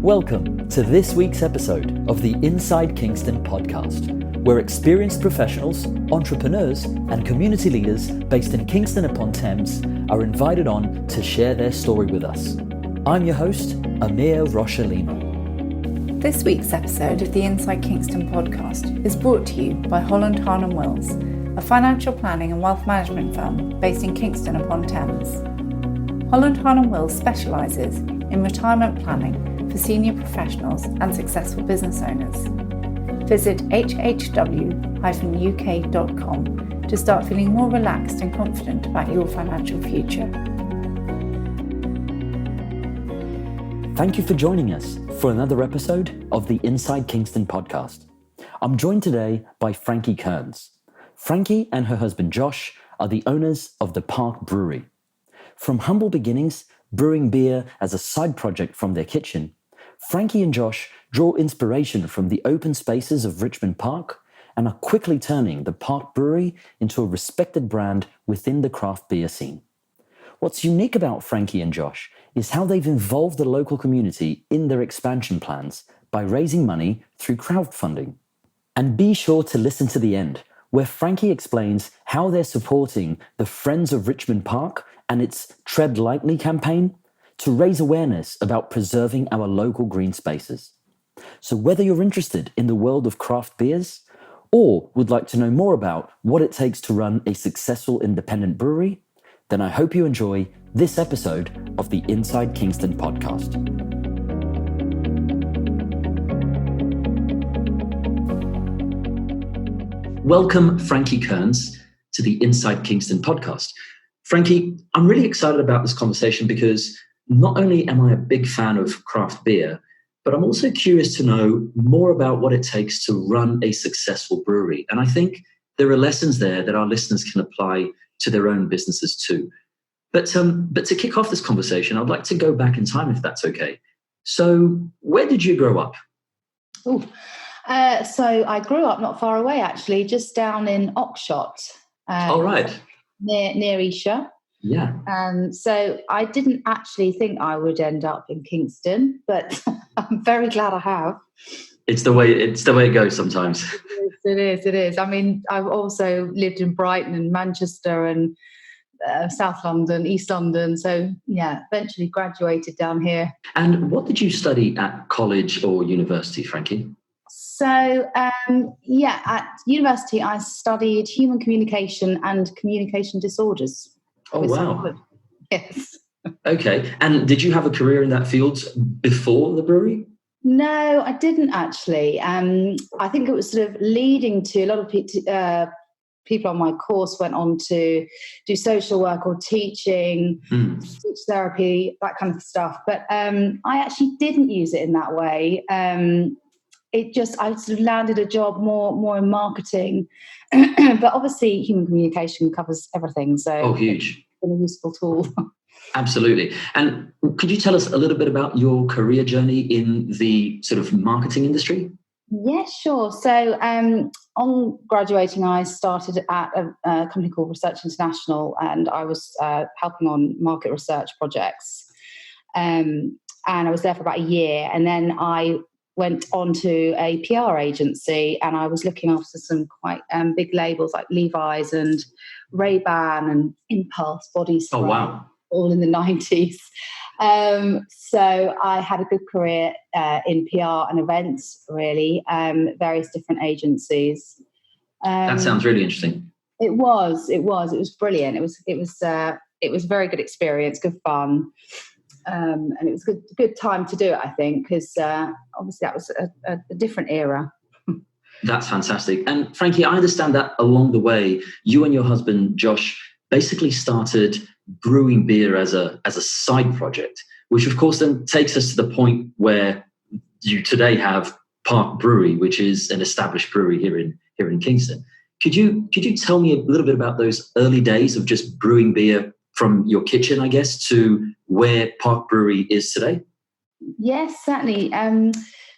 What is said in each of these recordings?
Welcome to this week's episode of the Inside Kingston podcast, where experienced professionals, entrepreneurs, and community leaders based in Kingston upon Thames are invited on to share their story with us. I'm your host, Amir Rochalina. This week's episode of the Inside Kingston podcast is brought to you by Holland Harnham Wills, a financial planning and wealth management firm based in Kingston upon Thames. Holland Harnham Wills specialises in retirement planning for senior professionals and successful business owners. Visit hhw-uk.com to start feeling more relaxed and confident about your financial future. Thank you for joining us for another episode of the Inside Kingston podcast. I'm joined today by Frankie Kearns. Frankie and her husband Josh are the owners of the Park Brewery. From humble beginnings, brewing beer as a side project from their kitchen, Frankie and Josh draw inspiration from the open spaces of Richmond Park and are quickly turning the Park Brewery into a respected brand within the craft beer scene. What's unique about Frankie and Josh is how they've involved the local community in their expansion plans by raising money through crowdfunding. And be sure to listen to the end, where Frankie explains how they're supporting the Friends of Richmond Park and its Tread Lightly campaign to raise awareness about preserving our local green spaces. So whether you're interested in the world of craft beers or would like to know more about what it takes to run a successful independent brewery, then I hope you enjoy this episode of the Inside Kingston podcast. Welcome, Frankie Kearns, to the Inside Kingston podcast. Frankie, I'm really excited about this conversation because not only am I a big fan of craft beer, but I'm also curious to know more about what it takes to run a successful brewery. And I think there are lessons there that our listeners can apply to their own businesses too. But to kick off this conversation, I'd like to go back in time, if that's okay. So where did you grow up? So I grew up not far away, actually, just down in Oxshott. All right. Near Esher. Yeah. So I didn't actually think I would end up in Kingston, but I'm very glad I have. It's the way it goes sometimes. It is. I mean, I've also lived in Brighton and Manchester and South London, East London. So yeah, eventually graduated down here. And what did you study at college or university, Frankie? So, at university, I studied human communication and communication disorders. Oh, wow. Yes. Okay. And did you have a career in that field before the brewery? No, I didn't actually. I think it was sort of leading to a lot of people on my course went on to do social work or teaching, speech therapy, that kind of stuff. But I actually didn't use it in that way. I sort of landed a job more in marketing, but obviously human communication covers everything. So huge. It's been a useful tool. Absolutely. And could you tell us a little bit about your career journey in the sort of marketing industry? Yeah, sure. So on graduating, I started at a company called Research International, and I was helping on market research projects. And I was there for about a year, and then I went on to a PR agency, and I was looking after some quite big labels like Levi's and Ray-Ban and Impulse Body Spray. Oh, wow. All in the 90s. So I had a good career in PR and events, really, various different agencies. That sounds really interesting. It was brilliant. It was a very good experience, good fun. And it was a good time to do it, I think, because obviously that was a different era. That's fantastic. And Frankie, I understand that along the way, you and your husband, Josh, basically started brewing beer as a side project, which of course then takes us to the point where you today have Park Brewery, which is an established brewery here in Kingston. Could you tell me a little bit about those early days of just brewing beer from your kitchen, I guess, to where Park Brewery is today? Yes, certainly.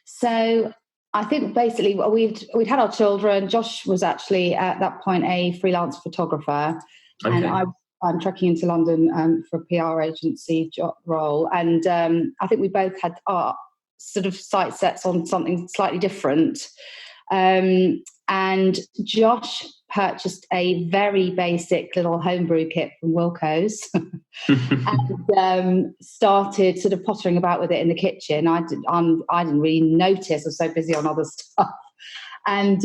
So I think basically we'd had our children. Josh was actually at that point a freelance photographer, okay. And I'm trekking into London for a PR agency role. And I think we both had our sort of sight sets on something slightly different. And Josh purchased a very basic little homebrew kit from Wilco's and started sort of pottering about with it in the kitchen. I didn't really notice. I was so busy on other stuff. And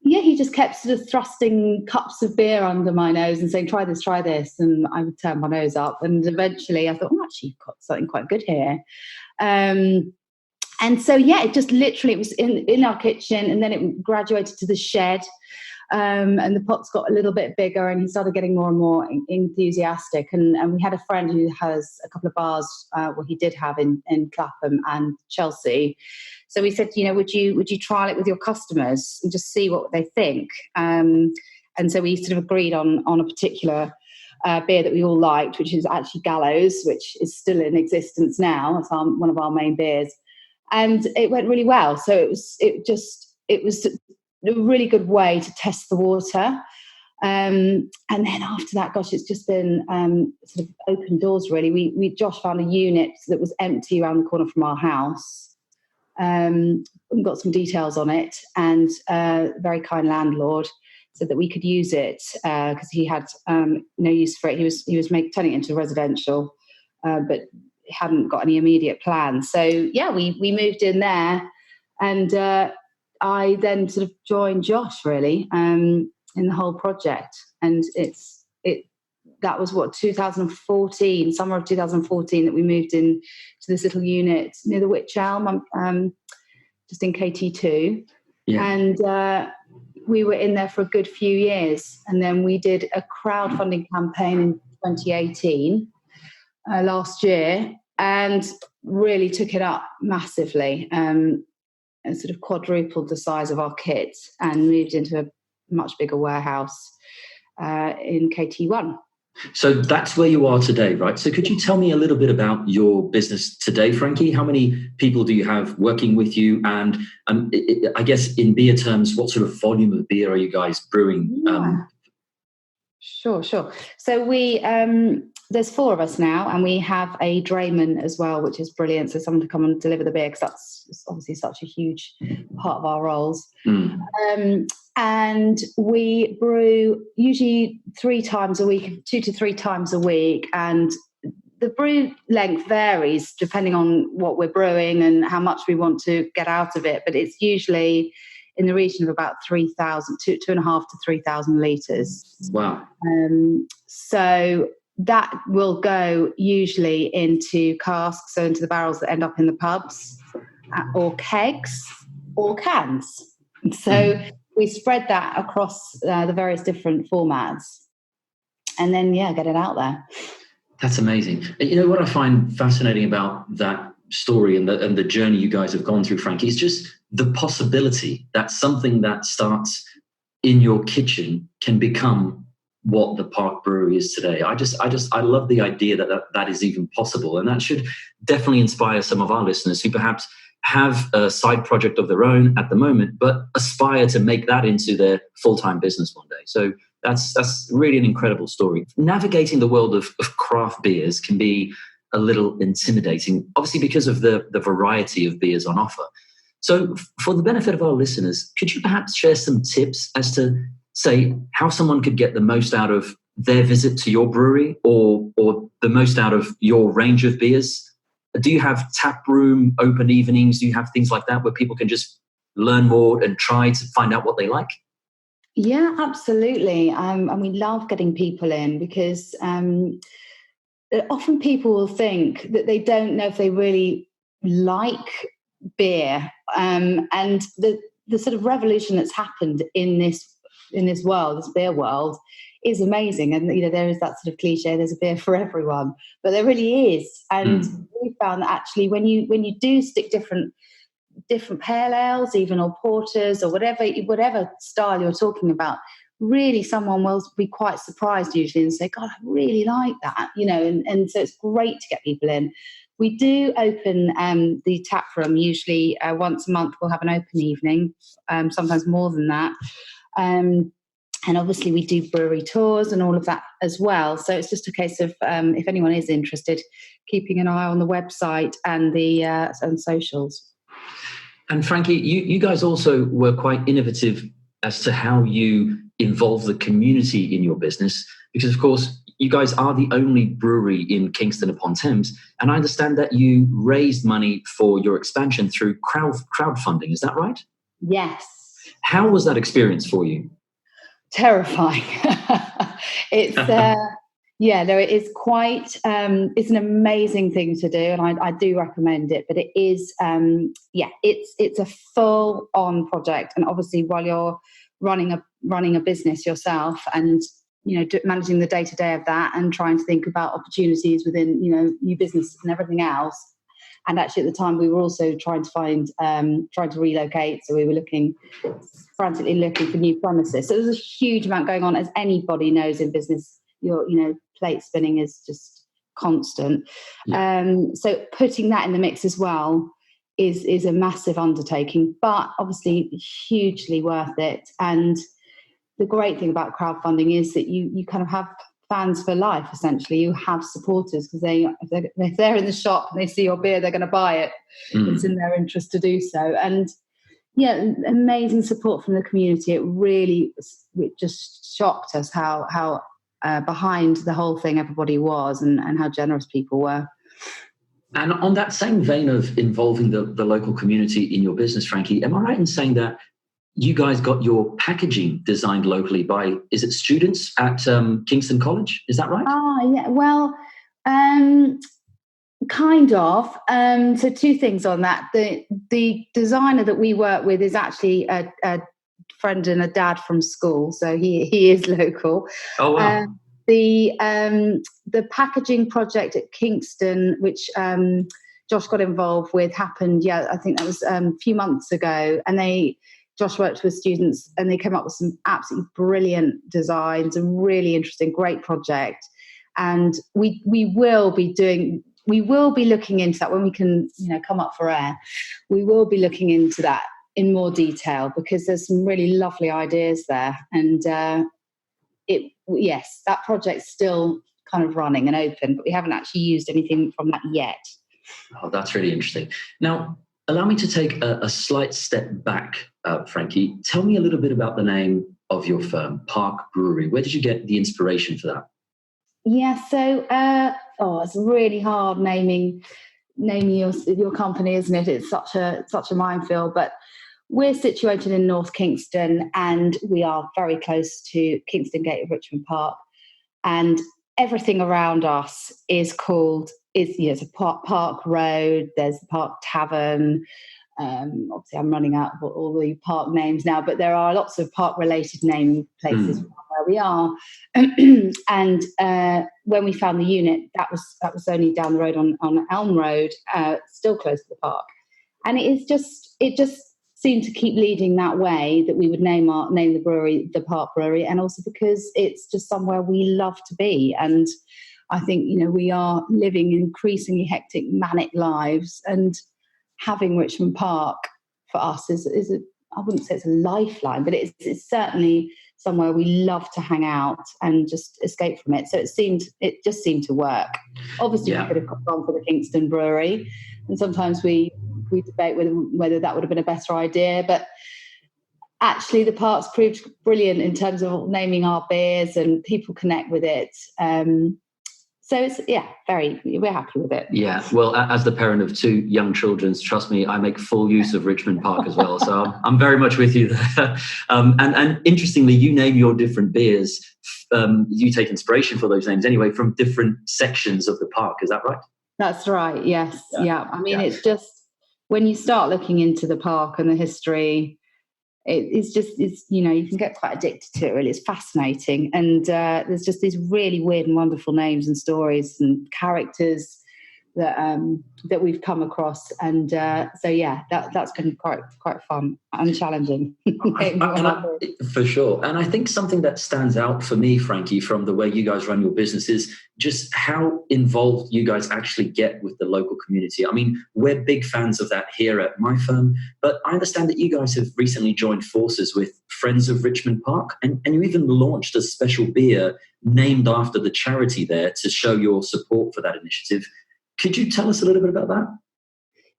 he just kept sort of thrusting cups of beer under my nose and saying, try this. And I would turn my nose up. And eventually I thought, actually, you've got something quite good here. And so, it just literally, it was in our kitchen, and then it graduated to the shed. And the pots got a little bit bigger, and he started getting more and more enthusiastic. And we had a friend who has a couple of bars, he did have in Clapham and Chelsea. So we said, would you trial it with your customers and just see what they think? And so we sort of agreed on a particular beer that we all liked, which is actually Gallows, which is still in existence now. It's one of our main beers. And it went really well. So it was a really good way to test the water. And then after that, gosh, it's just been sort of open doors, really. Josh found a unit that was empty around the corner from our house. Got some details on it, and a very kind landlord said that we could use it because he had no use for it. He was turning it into residential, but hadn't got any immediate plans. So we moved in there, and I then sort of joined Josh really in the whole project. And that was 2014, summer of 2014, that we moved in to this little unit near the Wych Elm, just in KT2. And we were in there for a good few years, and then we did a crowdfunding campaign in 2018. Last year, and really took it up massively, and sort of quadrupled the size of our kit, and moved into a much bigger warehouse in KT1. So that's where you are today, right? So could you tell me a little bit about your business today, Frankie? How many people do you have working with you? And I guess in beer terms, what sort of volume of beer are you guys brewing? Sure. So we there's 4 of us now, and we have a drayman as well, which is brilliant. So someone to come and deliver the beer, because that's obviously such a huge part of our roles. And we brew usually 3 times a week, 2 to 3 times a week, and the brew length varies depending on what we're brewing and how much we want to get out of it. But it's usually in the region of about 2.5 to 3,000 litres. Wow. So that will go usually into casks, so into the barrels that end up in the pubs, or kegs, or cans. So we spread that across the various different formats, and then, get it out there. That's amazing. You know what I find fascinating about that story and the journey you guys have gone through, Frankie, is just the possibility that something that starts in your kitchen can become what the Park Brewery is today. I love the idea that is even possible, and that should definitely inspire some of our listeners who perhaps have a side project of their own at the moment, but aspire to make that into their full-time business one day. So that's really an incredible story. Navigating the world of craft beers can be a little intimidating, obviously because of the variety of beers on offer. So for the benefit of our listeners, could you perhaps share some tips as to, say, how someone could get the most out of their visit to your brewery, or the most out of your range of beers? Do you have tap room, open evenings? Do you have things like that where people can just learn more and try to find out what they like? Yeah, absolutely. And we love getting people in, because often people will think that they don't know if they really like beer. And the sort of revolution that's happened in this world, this beer world, is amazing. And there is that sort of cliche, there's a beer for everyone, but there really is. And we found that actually when you do stick different pale ales, even, or porters, or whatever style you're talking about, really someone will be quite surprised usually and say, God, I really like that, and so it's great to get people in. We do open the tap room usually once a month. We'll have an open evening, sometimes more than that. And obviously we do brewery tours and all of that as well. So it's just a case of, if anyone is interested, keeping an eye on the website and the and socials. And Frankie, you guys also were quite innovative as to how you involve the community in your business, because of course you guys are the only brewery in Kingston upon Thames, and I understand that you raised money for your expansion through crowdfunding. Is that right? Yes. How was that experience for you? Terrifying. It's it is quite it's an amazing thing to do, and I do recommend it, but it is it's a full on project, and obviously while you're running a business yourself and managing the day-to-day of that and trying to think about opportunities within new businesses and everything else. And actually at the time we were also trying to relocate, so we were frantically looking for new premises. So there was a huge amount going on. As anybody knows in business, your plate spinning is just constant. Yeah. So putting that in the mix as well is a massive undertaking, but obviously hugely worth it. And the great thing about crowdfunding is that you kind of have fans for life. Essentially, you have supporters, because if they're in the shop and they see your beer, they're going to buy it. It's in their interest to do so. And amazing support from the community. It just shocked us how behind the whole thing everybody was, and how generous people were. And on that same vein of involving the local community in your business, Frankie, am I right in saying that you guys got your packaging designed locally by, is it students at Kingston College? Is that right? Yeah. Well, kind of. So two things on that. The designer that we work with is actually a friend and a dad from school, so he is local. Oh wow. The packaging project at Kingston, which Josh got involved with, happened. Yeah, I think that was a few months ago, and Josh worked with students and they came up with some absolutely brilliant designs, a really interesting, great project. And we will be looking into that when we can, come up for air. We will be looking into that in more detail, because there's some really lovely ideas there. And that project's still kind of running and open, but we haven't actually used anything from that yet. Oh, that's really interesting. Now, allow me to take a slight step back, Frankie. Tell me a little bit about the name of your firm, Park Brewery. Where did you get the inspiration for that? Yeah, so it's really hard naming your company, isn't it? It's such a minefield. But we're situated in North Kingston, and we are very close to Kingston Gate of Richmond Park, and everything around us is a Park Road. There's the Park Tavern. Obviously, I'm running out of all the park names now, but there are lots of park-related name places where we are. And when we found the unit, that was only down the road on Elm Road, still close to the park. And it just seemed to keep leading that way, that we would name the brewery the Park Brewery, and also because it's just somewhere we love to be. And I think we are living increasingly hectic, manic lives, and having Richmond Park for us is I wouldn't say it's a lifeline, but it's certainly somewhere we love to hang out and just escape from it. So it just seemed to work. Obviously, we could have gone for the Kingston Brewery, and sometimes we debate whether that would have been a better idea. But actually, the park's proved brilliant in terms of naming our beers, and people connect with it. So it's, we're happy with it. Yeah, well, as the parent of two young children, trust me, I make full use of Richmond Park as well. So I'm very much with you there. And interestingly, you name your different beers. You take inspiration for those names anyway from different sections of the park. Is that right? That's right. Yes. Yeah. I mean, it's just when you start looking into the park and the history, it's you can get quite addicted to it. Really, it's fascinating, and there's just these really weird and wonderful names and stories and characters that we've come across, and so yeah, that's been quite fun and challenging. For sure. And I think something that stands out for me, Frankie, from the way you guys run your business is just how involved you guys actually get with the local community. I mean, we're big fans of that here at my firm, but I understand that you guys have recently joined forces with Friends of Richmond Park, and you even launched a special beer named after the charity there to show your support for that initiative. Could you tell us a little bit about that?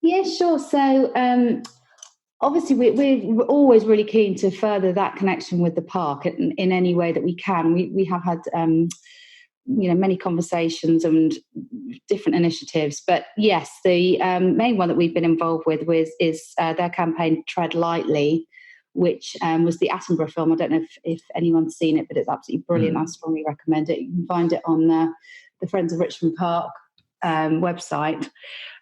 Yeah, sure. So obviously we're always really keen to further that connection with the park in any way that we can. We have had many conversations and different initiatives, but yes, the main one that we've been involved with is their campaign Tread Lightly, which was the Attenborough film. I don't know if anyone's seen it, but it's absolutely brilliant. I strongly recommend it. You can find it on the Friends of Richmond Park website.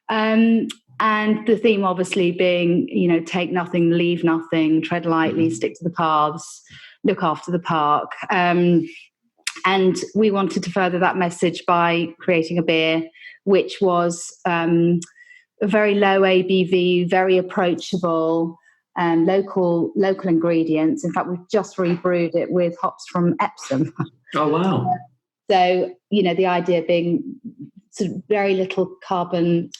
And the theme obviously being, take nothing, leave nothing, tread lightly, stick to the paths, look after the park. And we wanted to further that message by creating a beer, which was a very low ABV, very approachable, local ingredients. In fact, we've just rebrewed it with hops from Epsom. Oh, wow. So, the idea being sort of very little carbon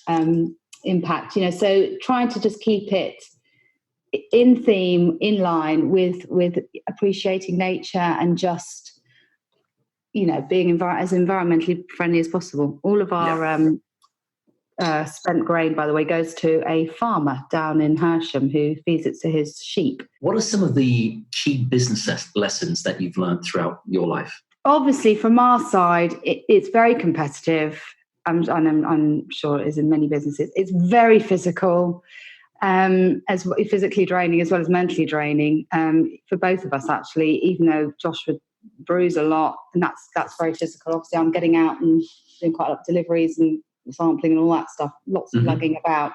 impact, so trying to just keep it in theme, in line with appreciating nature and just, being as environmentally friendly as possible. All of our spent grain, by the way, goes to a farmer down in Hersham who feeds it to his sheep. What are some of the key business lessons that you've learned throughout your life? Obviously, from our side, it's very competitive. I'm sure it is in many businesses. It's very physical, as physically draining as well as mentally draining for both of us, actually, even though Josh would brews a lot, and that's very physical. Obviously, I'm getting out and doing quite a lot of deliveries and sampling and all that stuff, lots of lugging about.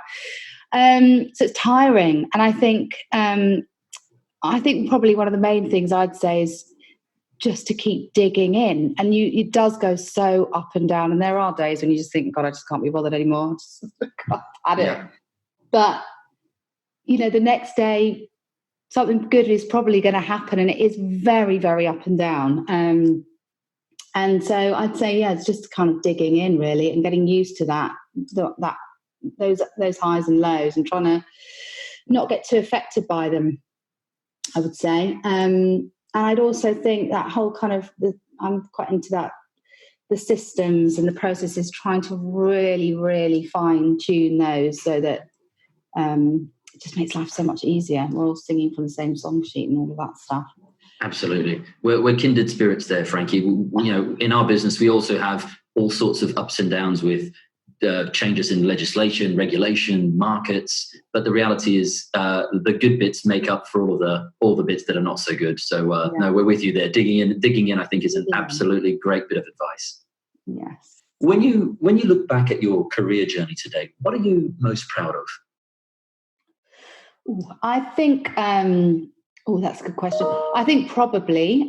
So it's tiring. And I think probably one of the main things I'd say is just to keep digging in. And it does go so up and down. And there are days when you just think, God, I just can't be bothered anymore. I've had it. But, the next day, something good is probably going to happen. And it is very, very up and down. And so I'd say, it's just kind of digging in, really, and getting used to those highs and lows and trying to not get too affected by them, I would say. And I'd also think that whole kind of, I'm quite into that, the systems and the processes, trying to really, really fine tune those so that it just makes life so much easier. We're all singing from the same song sheet and all of that stuff. Absolutely. We're kindred spirits there, Frankie. In our business, we also have all sorts of ups and downs with changes in legislation, regulation, markets. But the reality is the good bits make up for all the bits that are not so good. So no, we're with you there. Digging in, I think, is an absolutely great bit of advice. Yes. When you look back at your career journey today, what are you most proud of? I think... that's a good question. I think probably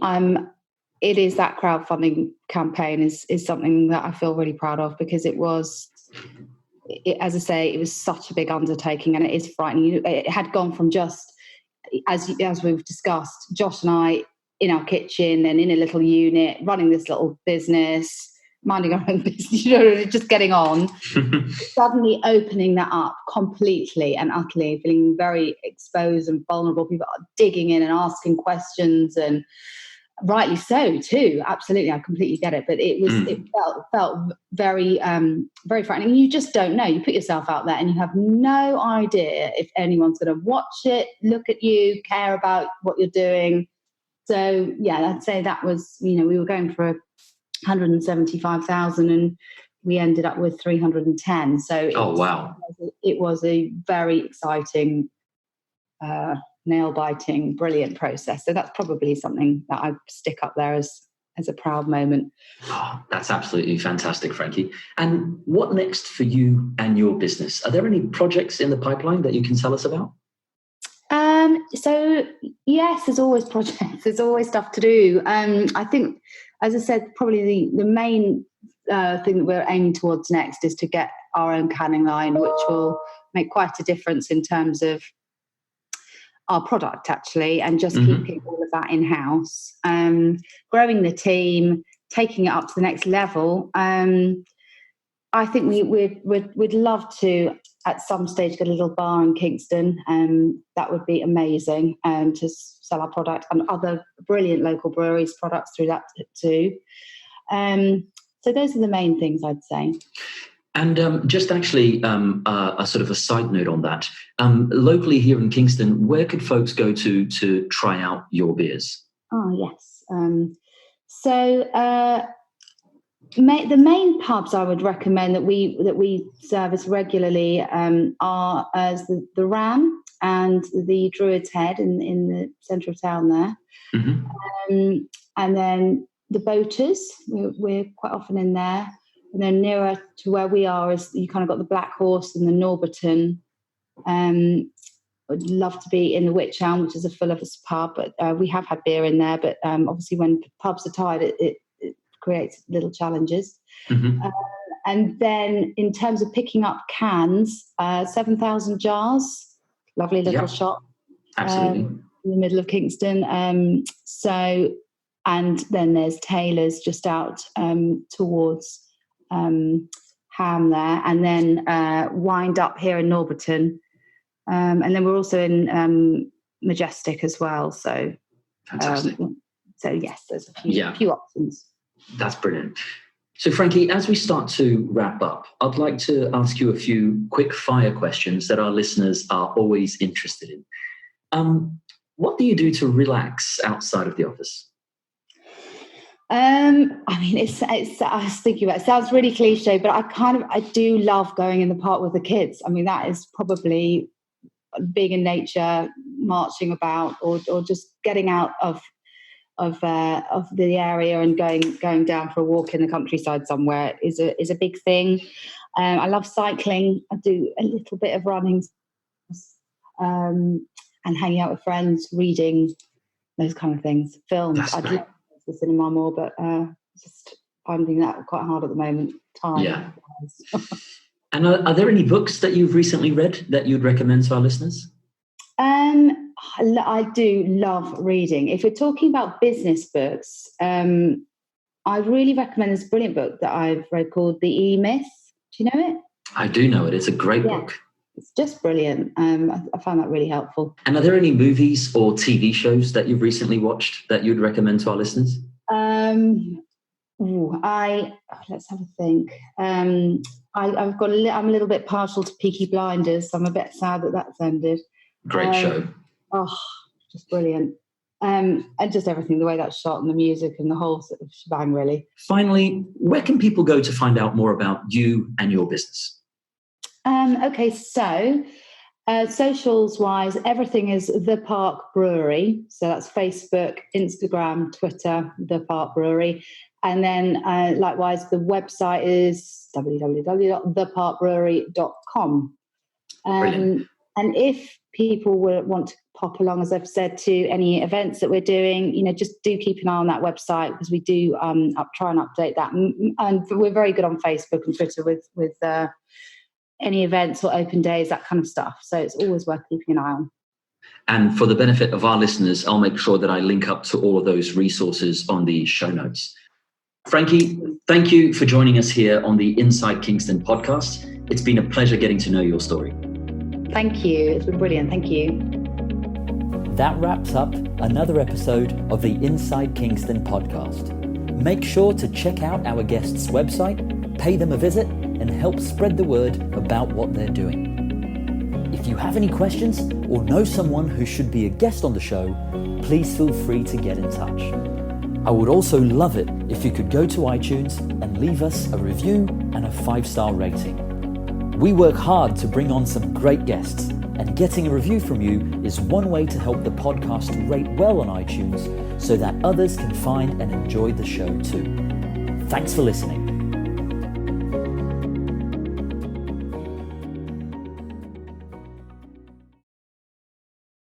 it is that crowdfunding campaign is something that I feel really proud of, because it was, as I say, it was such a big undertaking, and it is frightening. It had gone from just, as we've discussed, Josh and I in our kitchen and in a little unit, running this little business, minding our own business, just getting on, suddenly opening that up completely and utterly, feeling very exposed and vulnerable. People are digging in and asking questions, and rightly so too. Absolutely, I completely get it. But it felt very, very frightening. You just don't know. You put yourself out there, and you have no idea if anyone's going to watch it, look at you, care about what you're doing. So yeah, I'd say that was, we were going for 175,000 and we ended up with 310. So it was a very exciting, nail-biting, brilliant process. So that's probably something that I stick up there as a proud moment. Oh, that's absolutely fantastic, Frankie. And what next for you and your business? Are there any projects in the pipeline that you can tell us about? So yes, there's always projects. There's always stuff to do. I think, as I said, probably the main thing that we're aiming towards next is to get our own canning line, which will make quite a difference in terms of our product, actually, and just keeping all of that in-house. Growing the team, taking it up to the next level. I think we'd love to, at some stage, get a little bar in Kingston. That would be amazing, to sell our product and other brilliant local breweries' products through that too. So those are the main things, I'd say. And just actually a sort of a side note on that. Locally here in Kingston, where could folks go to try out your beers? Oh, yes. The main pubs I would recommend that we service regularly are as the Ram and the Druid's Head in the centre of town there. And then the Boaters, we're quite often in there. And then nearer to where we are is you kind of got the Black Horse and the Norberton. I'd love to be in the Witch Elm, which is a full-service pub, but we have had beer in there. But obviously when pubs are tied, it creates little challenges. And then in terms of picking up cans, 7,000 Jars, lovely little shop. Absolutely. In the middle of Kingston. And then there's Taylor's just out towards Ham there, and then Wind Up here in Norberton. And then we're also in Majestic as well. So, fantastic. So yes, there's a few options. That's brilliant. So Frankie, as we start to wrap up, I'd like to ask you a few quick fire questions that our listeners are always interested in. What do you do to relax outside of the office? I mean, I was thinking about it. It sounds really cliche, but I do love going in the park with the kids. I mean, that is probably being in nature, marching about, or just getting out of the area and going down for a walk in the countryside somewhere is a big thing. I love cycling. I do a little bit of running, and hanging out with friends, reading, those kind of things. Films. I'd love the cinema more, but just finding that quite hard at the moment. Time. Yeah. And are there any books that you've recently read that you'd recommend to our listeners? I do love reading. If we're talking about business books, I really recommend this brilliant book that I've read called The E-Myth. Do you know it? I do know it. It's a great book. It's just brilliant. I found that really helpful. And are there any movies or TV shows that you've recently watched that you'd recommend to our listeners? Let's have a think. I'm a little bit partial to Peaky Blinders, so I'm a bit sad that that's ended. Great show. Oh, just brilliant. And just everything, the way that's shot and the music and the whole sort of shebang, really. Finally, where can people go to find out more about you and your business? Okay, so socials-wise, everything is The Park Brewery. So that's Facebook, Instagram, Twitter, The Park Brewery. And then likewise, the website is www.theparkbrewery.com. And if people want to pop along, as I've said, to any events that we're doing, just do keep an eye on that website, because we do try and update that. And we're very good on Facebook and Twitter with any events or open days, that kind of stuff. So it's always worth keeping an eye on. And for the benefit of our listeners, I'll make sure that I link up to all of those resources on the show notes. Frankie, thank you for joining us here on the Inside Kingston podcast. It's been a pleasure getting to know your story. Thank you. It's been brilliant. Thank you. That wraps up another episode of the Inside Kingston podcast. Make sure to check out our guests' website, pay them a visit, and help spread the word about what they're doing. If you have any questions or know someone who should be a guest on the show, please feel free to get in touch. I would also love it if you could go to iTunes and leave us a review and a 5-star rating. We work hard to bring on some great guests, and getting a review from you is one way to help the podcast rate well on iTunes so that others can find and enjoy the show too. Thanks for listening.